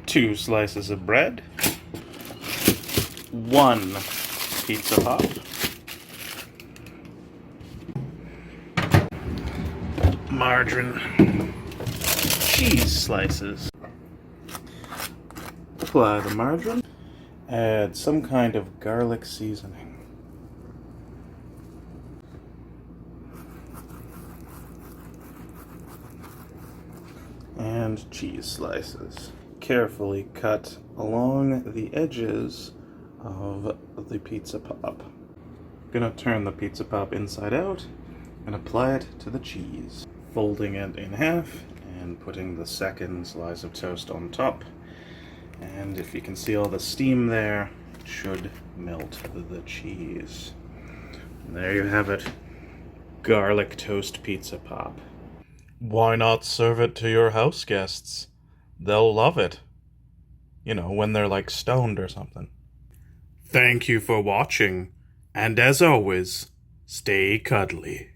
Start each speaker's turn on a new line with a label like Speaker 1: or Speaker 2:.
Speaker 1: 2 slices of bread, 1 pizza pop, margarine, cheese slices. Apply the margarine, add some kind of garlic seasoning. And cheese slices. Carefully cut along the edges of the pizza pop. Gonna turn the pizza pop inside out and apply it to the cheese. Folding it in half and putting the second slice of toast on top. And if you can see all the steam there, it should melt the cheese. And there you have it. Garlic toast pizza pop. Why not serve it to your house guests? They'll love it. You know, when they're like stoned or something. Thank you for watching, and as always, stay cuddly.